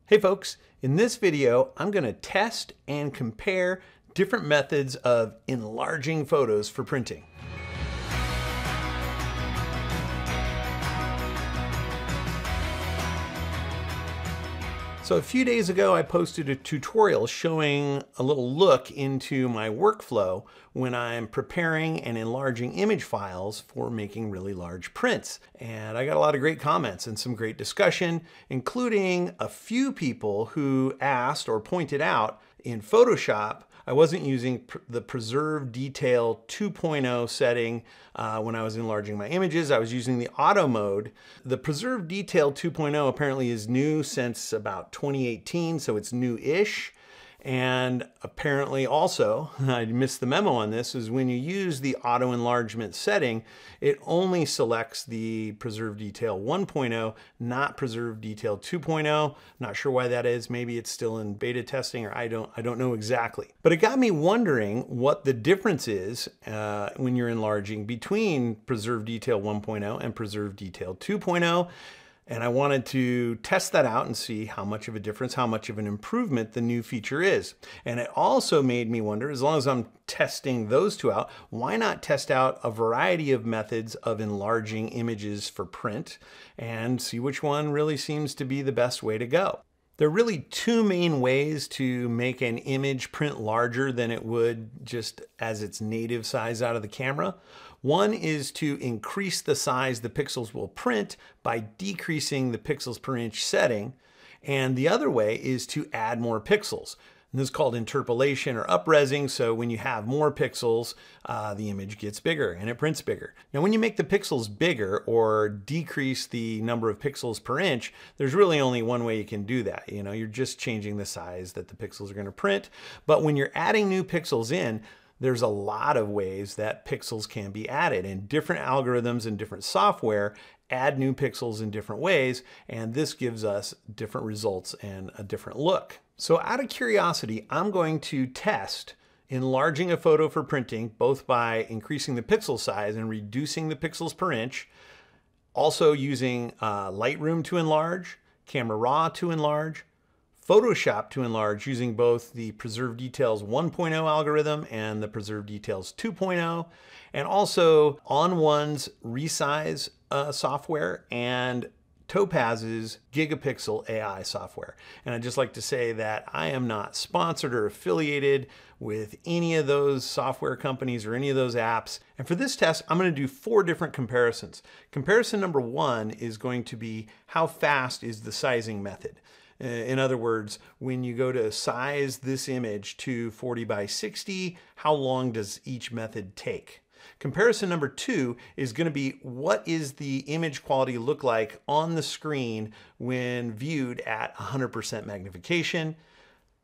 Hey folks, in this video, I'm going to test and compare different methods of enlarging photos for printing. So a few days ago, I posted a tutorial showing a little look into my workflow when I'm preparing and enlarging image files for making really large prints. And I got a lot of great comments and some great discussion, including a few people who asked or pointed out in Photoshop I wasn't using the Preserve Detail 2.0 setting when I was enlarging my images. I was using the auto mode. The Preserve Detail 2.0 apparently is new since about 2018, so it's new-ish. And apparently also, I missed the memo on this, is when you use the auto enlargement setting, it only selects the Preserve Detail 1.0, not Preserve Detail 2.0. Not sure why that is. Maybe it's still in beta testing, or I don't know exactly. But it got me wondering what the difference is when you're enlarging between Preserve Detail 1.0 and Preserve Detail 2.0. And I wanted to test that out and see how much of a difference, how much of an improvement the new feature is. And it also made me wonder, as long as I'm testing those two out, why not test out a variety of methods of enlarging images for print and see which one really seems to be the best way to go. There are really two main ways to make an image print larger than it would just as its native size out of the camera. One is to increase the size the pixels will print by decreasing the pixels per inch setting. And the other way is to add more pixels. And this is called interpolation or upresing. So when you have more pixels, the image gets bigger and it prints bigger. Now, when you make the pixels bigger or decrease the number of pixels per inch, there's really only one way you can do that. You know, you're just changing the size that the pixels are going to print. But when you're adding new pixels in, there's a lot of ways that pixels can be added, and different algorithms and different software add new pixels in different ways, and this gives us different results and a different look. So out of curiosity, I'm going to test enlarging a photo for printing, both by increasing the pixel size and reducing the pixels per inch, also using Lightroom to enlarge, Camera Raw to enlarge, Photoshop to enlarge using both the Preserve Details 1.0 algorithm and the Preserve Details 2.0, and also ON1's Resize software and Topaz's GigaPixel AI software. And I'd just like to say that I am not sponsored or affiliated with any of those software companies or any of those apps. And for this test, I'm going to do 4 different comparisons. Comparison number 1 is going to be how fast is the sizing method. In other words, when you go to size this image to 40 by 60, how long does each method take? Comparison number 2 is going to be what is the image quality look like on the screen when viewed at 100% magnification.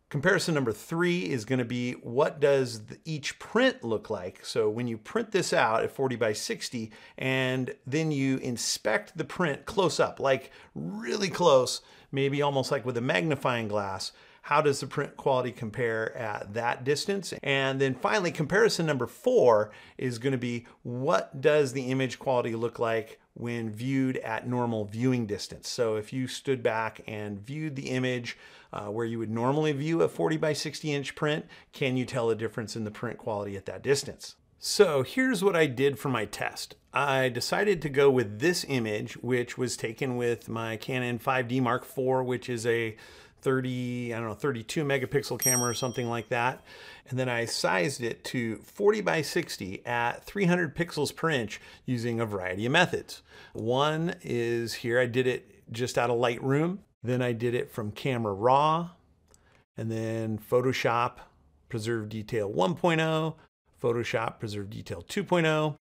Comparison number 3 is going to be what does each print look like. So when you print this out at 40 by 60 and then you inspect the print close up, like really close, maybe almost like with a magnifying glass, how does the print quality compare at that distance? And then finally, comparison number 4 is going to be what does the image quality look like when viewed at normal viewing distance. So if you stood back and viewed the image where you would normally view a 40 by 60 inch print, can you tell a difference in the print quality at that distance? So here's what I did for my test. I decided to go with this image, which was taken with my Canon 5D Mark IV, which is a 32 megapixel camera or something like that. And then I sized it to 40 by 60 at 300 pixels per inch using a variety of methods. One is here, I did it just out of Lightroom. Then I did it from Camera Raw, and then Photoshop Preserve Detail 1.0, Photoshop Preserve Detail 2.0,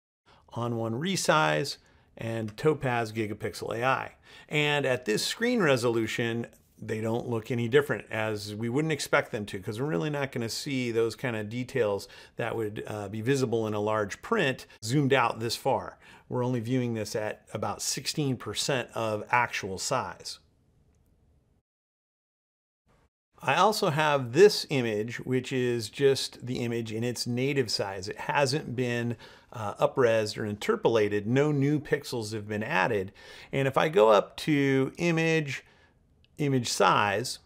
ON1 Resize, and Topaz GigaPixel AI. And at this screen resolution, they don't look any different, as we wouldn't expect them to, because we're really not going to see those kind of details that would be visible in a large print zoomed out this far. We're only viewing this at about 16% of actual size. I also have this image, which is just the image in its native size. It hasn't been upresed or interpolated. No new pixels have been added. And if I go up to image size,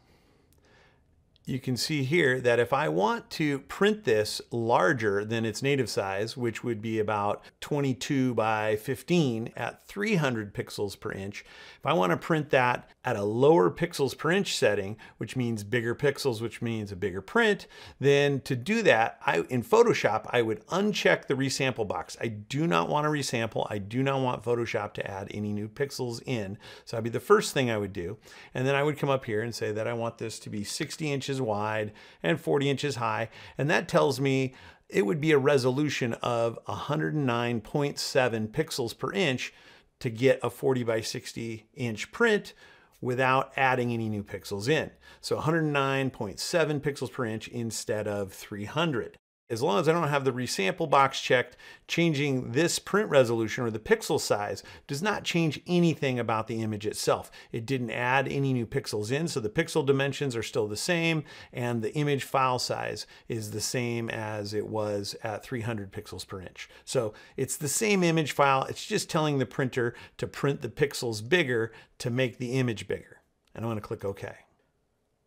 you can see here that if I want to print this larger than its native size, which would be about 22 by 15 at 300 pixels per inch, if I want to print that at a lower pixels per inch setting, which means bigger pixels, which means a bigger print, then to do that, in Photoshop, I would uncheck the resample box. I do not want to resample. I do not want Photoshop to add any new pixels in. So that'd be the first thing I would do. And then I would come up here and say that I want this to be 60 inches wide and 40 inches high. And that tells me it would be a resolution of 109.7 pixels per inch to get a 40 by 60 inch print without adding any new pixels in. So 109.7 pixels per inch instead of 300. As long as I don't have the resample box checked, changing this print resolution or the pixel size does not change anything about the image itself. It didn't add any new pixels in, so the pixel dimensions are still the same, and the image file size is the same as it was at 300 pixels per inch. So it's the same image file, it's just telling the printer to print the pixels bigger to make the image bigger. And I'm going to click OK.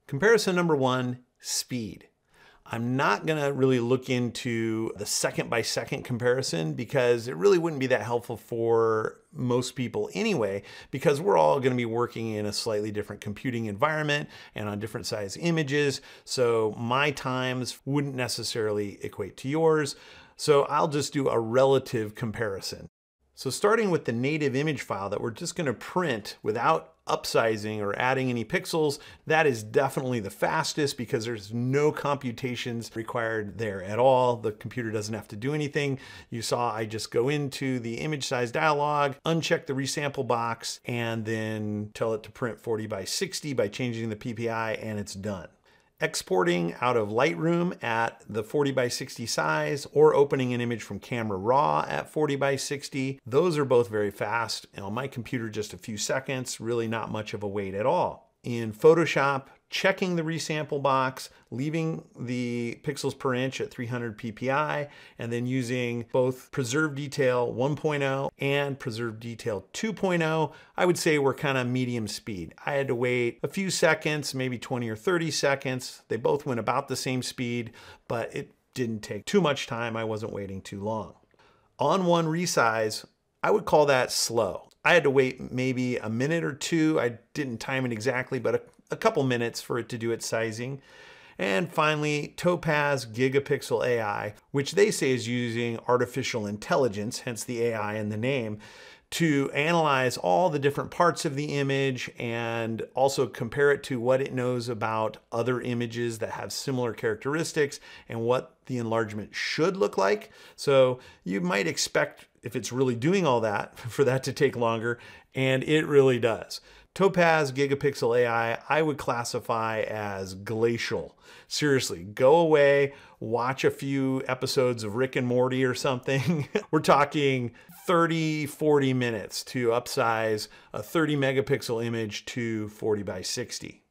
Comparison number 1, speed. I'm not going to really look into the second by second comparison because it really wouldn't be that helpful for most people anyway, because we're all going to be working in a slightly different computing environment and on different size images. So my times wouldn't necessarily equate to yours. So I'll just do a relative comparison. So starting with the native image file that we're just going to print without upsizing or adding any pixels, that is definitely the fastest because there's no computations required there at all. The computer doesn't have to do anything. You saw I just go into the image size dialog, uncheck the resample box, and then tell it to print 40 by 60 by changing the PPI, and it's done. Exporting out of Lightroom at the 40 by 60 size or opening an image from Camera Raw at 40 by 60. Those are both very fast. On my computer, just a few seconds, really not much of a wait at all. In Photoshop, checking the resample box, leaving the pixels per inch at 300 ppi, and then using both Preserve Detail 1.0 and Preserve Detail 2.0, I would say we're kind of medium speed. I had to wait a few seconds, maybe 20 or 30 seconds. They both went about the same speed, but it didn't take too much time. I wasn't waiting too long. On one resize, I would call that slow. I had to wait maybe a minute or two. I didn't time it exactly, but a couple minutes for it to do its sizing. And finally, Topaz GigaPixel AI, which they say is using artificial intelligence, hence the AI in the name, to analyze all the different parts of the image and also compare it to what it knows about other images that have similar characteristics and what the enlargement should look like. So you might expect, if it's really doing all that, for that to take longer, and it really does. Topaz GigaPixel AI, I would classify as glacial. Seriously, go away, watch a few episodes of Rick and Morty or something. We're talking 30, 40 minutes to upsize a 30 megapixel image to 40 by 60.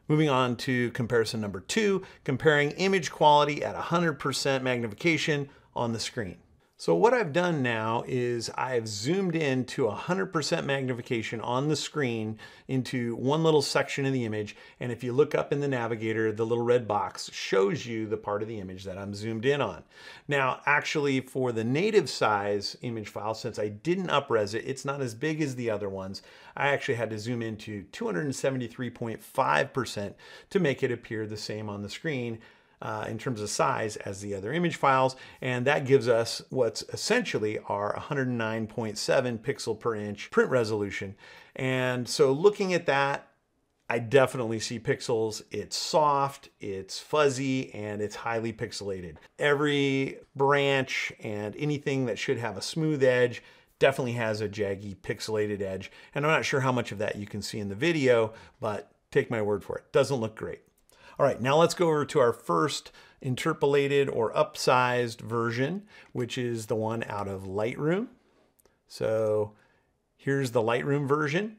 Moving on to comparison number 2, comparing image quality at 100% magnification on the screen. So what I've done now is I've zoomed in to 100% magnification on the screen into one little section of the image. And if you look up in the navigator, the little red box shows you the part of the image that I'm zoomed in on. Now, actually for the native size image file, since I didn't upres it, it's not as big as the other ones. I actually had to zoom into 273.5% to make it appear the same on the screen in terms of size as the other image files, and that gives us what's essentially our 109.7 pixel per inch print resolution. And so looking at that, I definitely see pixels. It's soft, it's fuzzy, and it's highly pixelated. Every branch and anything that should have a smooth edge definitely has a jaggy pixelated edge, and I'm not sure how much of that you can see in the video, but take my word for it, doesn't look great. All right, now let's go over to our first interpolated or upsized version, which is the one out of Lightroom. So here's the Lightroom version.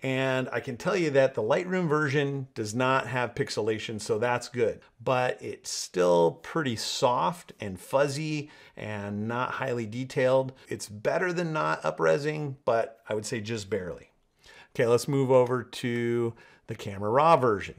And I can tell you that the Lightroom version does not have pixelation, so that's good. But it's still pretty soft and fuzzy and not highly detailed. It's better than not upresing, but I would say just barely. Okay, let's move over to the Camera Raw version.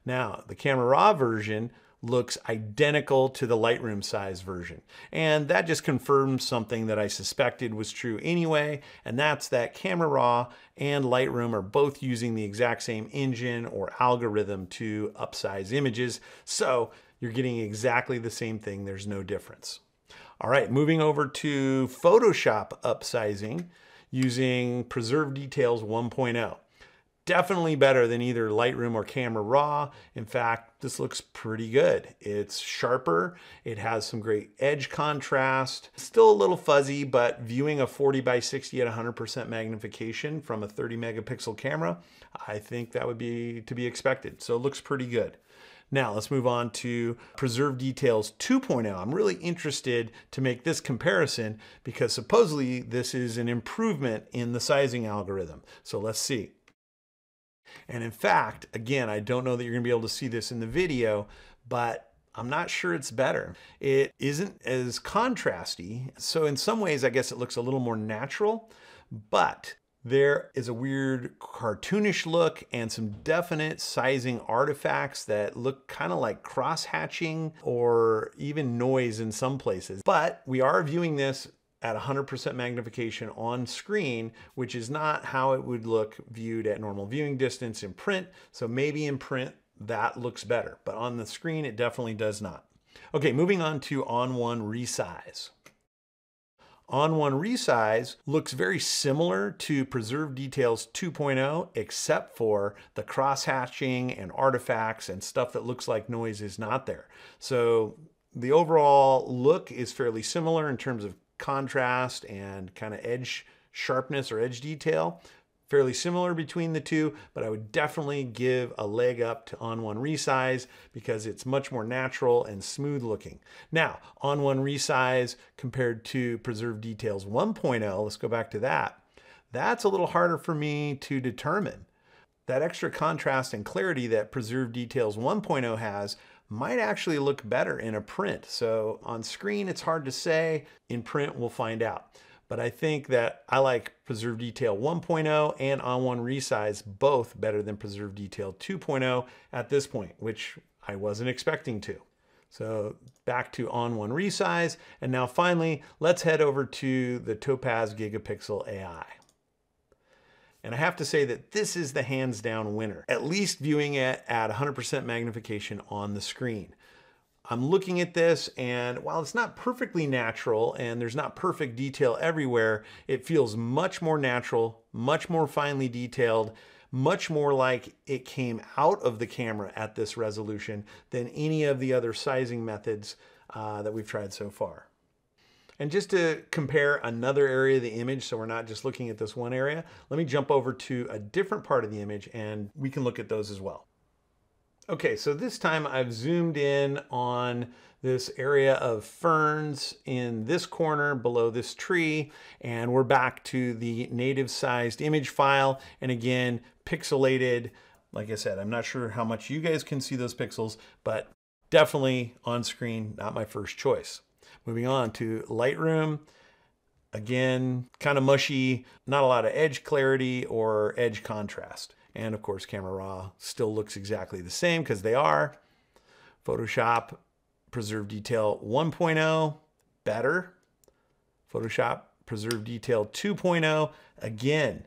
Now, the Camera Raw version looks identical to the Lightroom size version. And that just confirms something that I suspected was true anyway, and that's that Camera Raw and Lightroom are both using the exact same engine or algorithm to upsize images. So you're getting exactly the same thing. There's no difference. All right, moving over to Photoshop upsizing using Preserve Details 1.0. Definitely better than either Lightroom or Camera Raw. In fact, this looks pretty good. It's sharper. It has some great edge contrast. Still a little fuzzy, but viewing a 40 by 60 at 100% magnification from a 30 megapixel camera, I think that would be to be expected. So it looks pretty good. Now let's move on to Preserve Details 2.0. I'm really interested to make this comparison because supposedly this is an improvement in the sizing algorithm. So let's see. And in fact, again, I don't know that you're gonna be able to see this in the video, but I'm not sure it's better. It isn't as contrasty. So in some ways, I guess it looks a little more natural, but there is a weird cartoonish look and some definite sizing artifacts that look kind of like cross-hatching or even noise in some places. But we are viewing this at 100% magnification on screen, which is not how it would look viewed at normal viewing distance in print. So maybe in print that looks better, but on the screen it definitely does not. Okay, moving on to On1 Resize. On1 Resize looks very similar to Preserve Details 2.0, except for the cross-hatching and artifacts and stuff that looks like noise is not there. So the overall look is fairly similar in terms of contrast and kind of edge sharpness or edge detail. Fairly similar between the two, but I would definitely give a leg up to On1 Resize because it's much more natural and smooth looking. Now, On1 Resize compared to Preserve Details 1.0, let's go back to that. That's a little harder for me to determine. That extra contrast and clarity that Preserve Details 1.0 has might actually look better in a print. So on screen, it's hard to say. In print, we'll find out. But I think that I like Preserve Detail 1.0 and On1 Resize both better than Preserve Detail 2.0 at this point, which I wasn't expecting to. So back to On1 Resize. And now finally, let's head over to the Topaz GigaPixel AI. And I have to say that this is the hands down winner, at least viewing it at 100% magnification on the screen. I'm looking at this, and while it's not perfectly natural and there's not perfect detail everywhere, it feels much more natural, much more finely detailed, much more like it came out of the camera at this resolution than any of the other sizing methods that we've tried so far. And just to compare another area of the image, so we're not just looking at this one area, let me jump over to a different part of the image and we can look at those as well. Okay, so this time I've zoomed in on this area of ferns in this corner below this tree, and we're back to the native sized image file. And again, pixelated. Like I said, I'm not sure how much you guys can see those pixels, but definitely on screen, not my first choice. Moving on to Lightroom. Again, kind of mushy, not a lot of edge clarity or edge contrast. And of course, Camera Raw still looks exactly the same because they are. Photoshop Preserve Detail 1.0, better. Photoshop Preserve Detail 2.0, again,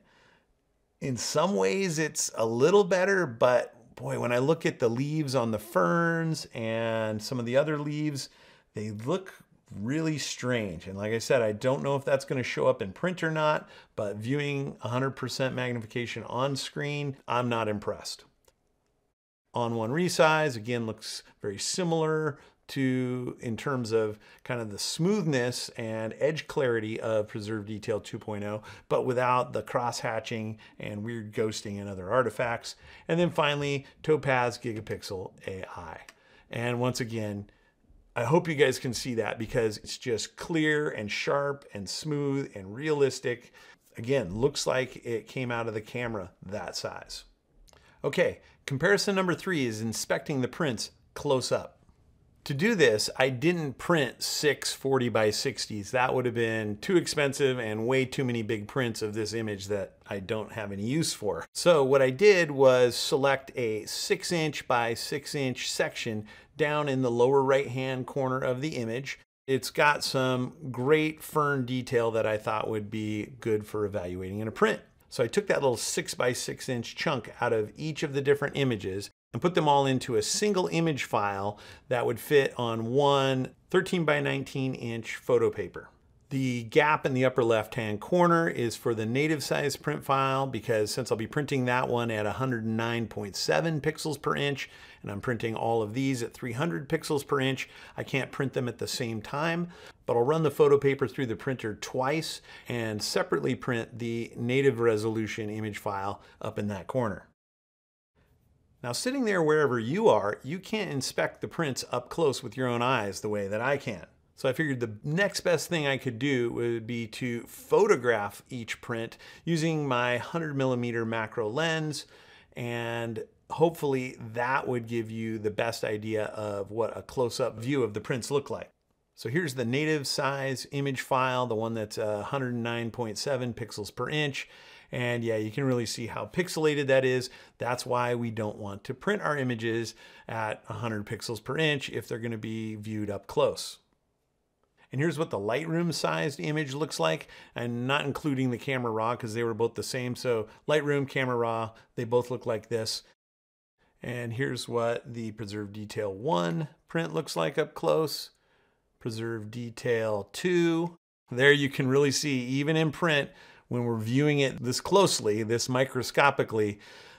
in some ways it's a little better, but boy, when I look at the leaves on the ferns and some of the other leaves, they look really strange. And like I said, I don't know if that's going to show up in print or not, but viewing 100% magnification on screen, I'm not impressed. On1 Resize, again, looks very similar to in terms of kind of the smoothness and edge clarity of Preserve Detail 2.0, but without the cross-hatching and weird ghosting and other artifacts. And then finally, Topaz GigaPixel AI. And once again, I hope you guys can see that because it's just clear and sharp and smooth and realistic. Again, looks like it came out of the camera that size. Okay, comparison number 3 is inspecting the prints close up. To do this, I didn't print 6 40 by 60s. That would have been too expensive and way too many big prints of this image that I don't have any use for. So what I did was select a 6" by 6" section down in the lower right-hand corner of the image. It's got some great fern detail that I thought would be good for evaluating in a print. So I took that little 6 by 6" chunk out of each of the different images and put them all into a single image file that would fit on one 13 by 19" photo paper. The gap in the upper left-hand corner is for the native size print file, because since I'll be printing that one at 109.7 pixels per inch, and I'm printing all of these at 300 pixels per inch, I can't print them at the same time, but I'll run the photo paper through the printer twice and separately print the native resolution image file up in that corner. Now, sitting there wherever you are, you can't inspect the prints up close with your own eyes the way that I can. So I figured the next best thing I could do would be to photograph each print using my 100mm macro lens, and hopefully that would give you the best idea of what a close-up view of the prints look like. So here's the native size image file, the one that's 109.7 pixels per inch. And yeah, you can really see how pixelated that is. That's why we don't want to print our images at 100 pixels per inch if they're going to be viewed up close. And here's what the Lightroom sized image looks like, and not including the camera raw because they were both the same. So Lightroom, camera raw, they both look like this. And here's what the Preserve Detail 1 print looks like up close. Preserve Detail 2. There you can really see, even in print, when we're viewing it this closely, this microscopically,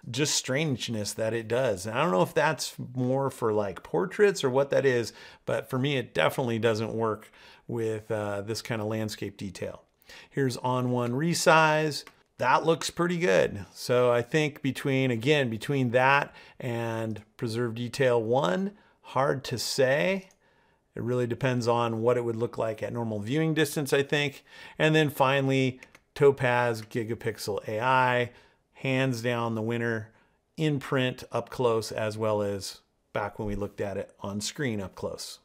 just strangeness that it does. And I don't know if that's more for like portraits or what that is, but for me, it definitely doesn't work with this kind of landscape detail. Here's on one resize. That looks pretty good. So I think between that and Preserve Detail 1, hard to say. It really depends on what it would look like at normal viewing distance, I think. And then finally, Topaz GigaPixel AI, hands down the winner in print up close, as well as back when we looked at it on screen up close.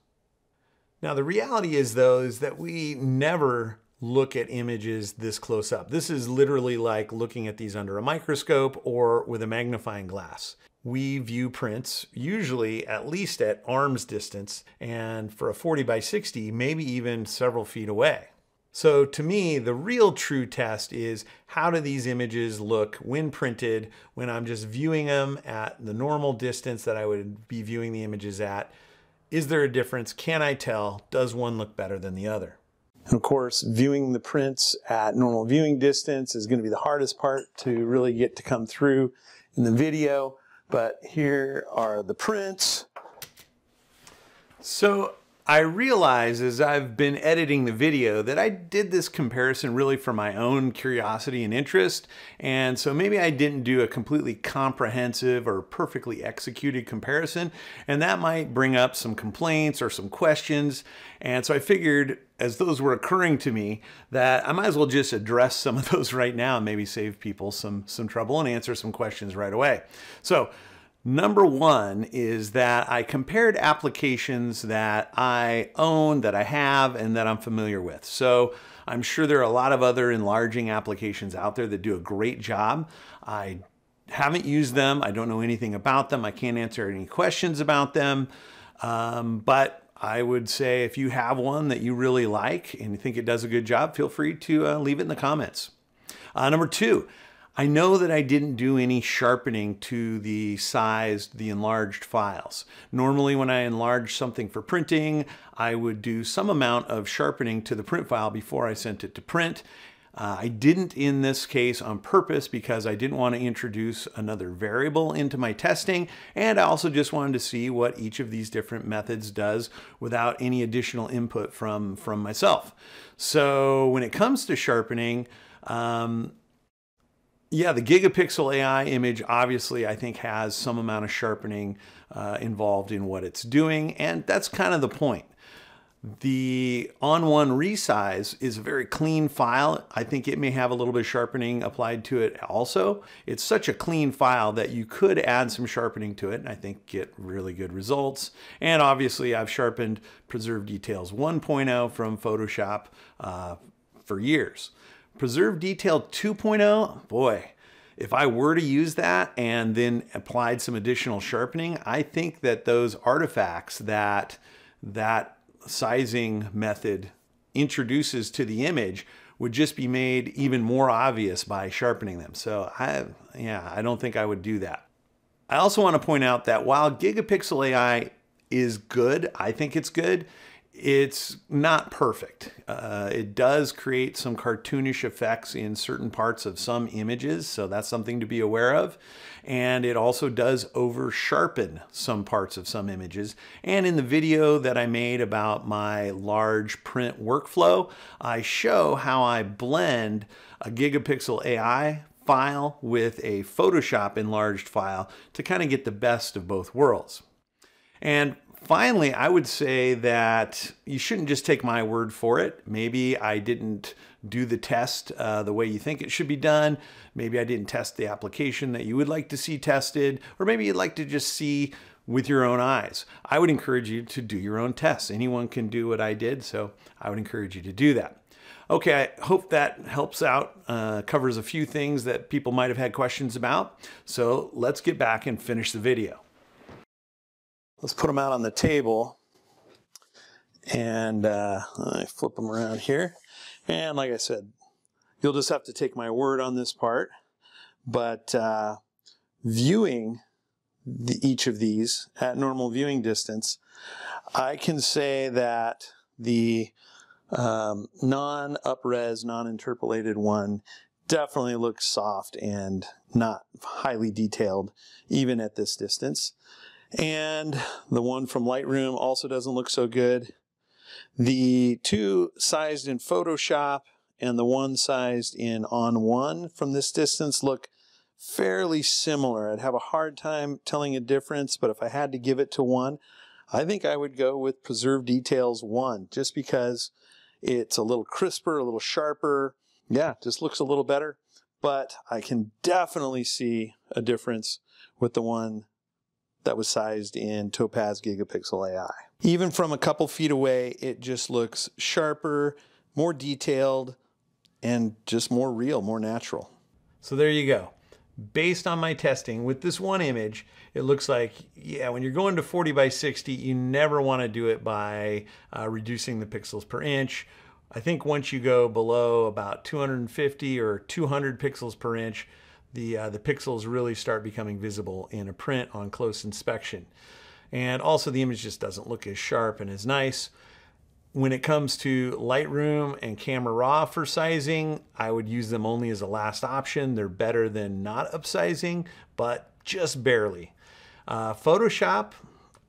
Now the reality is though, is that we never look at images this close up. This is literally like looking at these under a microscope or with a magnifying glass. We view prints usually at least at arm's distance, and for a 40 by 60, maybe even several feet away. So to me, the real true test is how do these images look when printed, when I'm just viewing them at the normal distance that I would be viewing the images at. Is there a difference? Can I tell? Does one look better than the other? And of course, viewing the prints at normal viewing distance is going to be the hardest part to really get to come through in the video. But here are the prints. So I realize as I've been editing the video that I did this comparison really for my own curiosity and interest. And so maybe I didn't do a completely comprehensive or perfectly executed comparison. And that might bring up some complaints or some questions. And so I figured as those were occurring to me that I might as well just address some of those right now and maybe save people some trouble and answer some questions right away. So number one is that I compared applications that I own, that I have, and that I'm familiar with. So I'm sure there are a lot of other enlarging applications out there that do a great job. I haven't used them. I don't know anything about them. I can't answer any questions about them. But I would say if you have one that you really like and you think it does a good job, feel free to leave it in the comments. Number two, I know that I didn't do any sharpening to the enlarged files. Normally when I enlarge something for printing, I would do some amount of sharpening to the print file before I sent it to print. I didn't in this case on purpose because I didn't want to introduce another variable into my testing, and I also just wanted to see what each of these different methods does without any additional input from myself. So when it comes to sharpening, yeah, the GigaPixel AI image obviously I think has some amount of sharpening involved in what it's doing, and that's kind of the point. The on-one resize is a very clean file. I think it may have a little bit of sharpening applied to it also. It's such a clean file that you could add some sharpening to it and I think get really good results. And obviously I've sharpened Preserve Details 1.0 from Photoshop for years. Preserve Detail 2.0, boy, if I were to use that and then applied some additional sharpening, I think that those artifacts that sizing method introduces to the image would just be made even more obvious by sharpening them. So I don't think I would do that. I also want to point out that while GigaPixel AI is good, I think it's good, it's not perfect. It does create some cartoonish effects in certain parts of some images, so that's something to be aware of. And it also does over sharpen some parts of some images. And in the video that I made about my large print workflow, I show how I blend a GigaPixel AI file with a Photoshop enlarged file to kind of get the best of both worlds. And finally, I would say that you shouldn't just take my word for it. Maybe I didn't do the test the way you think it should be done. Maybe I didn't test the application that you would like to see tested, or maybe you'd like to just see with your own eyes. I would encourage you to do your own tests. Anyone can do what I did, so I would encourage you to do that. Okay, I hope that helps out, covers a few things that people might have had questions about. So let's get back and finish the video. Let's put them out on the table and I flip them around here. And like I said, you'll just have to take my word on this part. But viewing each of these at normal viewing distance, I can say that the non-up-res, non-interpolated one definitely looks soft and not highly detailed even at this distance. And the one from Lightroom also doesn't look so good. The two sized in Photoshop and the one sized in On1 from this distance look fairly similar. I'd have a hard time telling a difference, but if I had to give it to one, I think I would go with Preserve Details 1, just because it's a little crisper, a little sharper. Yeah, just looks a little better, but I can definitely see a difference with the one that was sized in Topaz GigaPixel AI. Even from a couple feet away, it just looks sharper, more detailed, and just more real, more natural. So there you go. Based on my testing with this one image, it looks like, yeah, when you're going to 40 by 60, you never want to do it by reducing the pixels per inch. I think once you go below about 250 or 200 pixels per inch, the pixels really start becoming visible in a print on close inspection. And also the image just doesn't look as sharp and as nice. When it comes to Lightroom and Camera Raw for sizing, I would use them only as a last option. They're better than not upsizing, but just barely. Photoshop,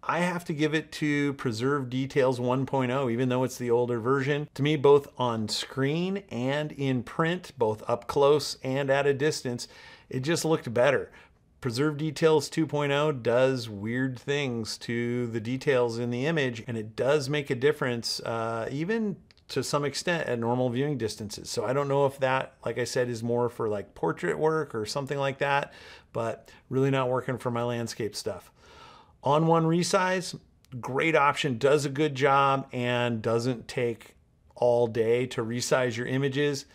I have to give it to Preserve Details 1.0, even though it's the older version. To me, both on screen and in print, both up close and at a distance, it just looked better. Preserve Details 2.0 does weird things to the details in the image, and it does make a difference, even to some extent at normal viewing distances. So I don't know if that, like I said, is more for like portrait work or something like that, but really not working for my landscape stuff. On-one resize, great option, does a good job and doesn't take all day to resize your images.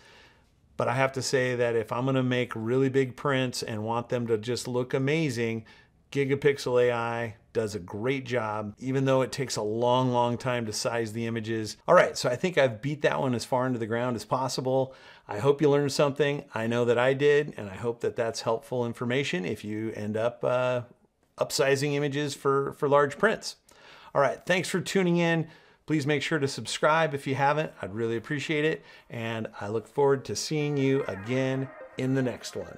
But I have to say that if I'm gonna make really big prints and want them to just look amazing, GigaPixel AI does a great job, even though it takes a long, long time to size the images. All right, so I think I've beat that one as far into the ground as possible. I hope you learned something. I know that I did, and I hope that that's helpful information if you end up upsizing images for large prints. All right, thanks for tuning in. Please make sure to subscribe if you haven't. I'd really appreciate it. And I look forward to seeing you again in the next one.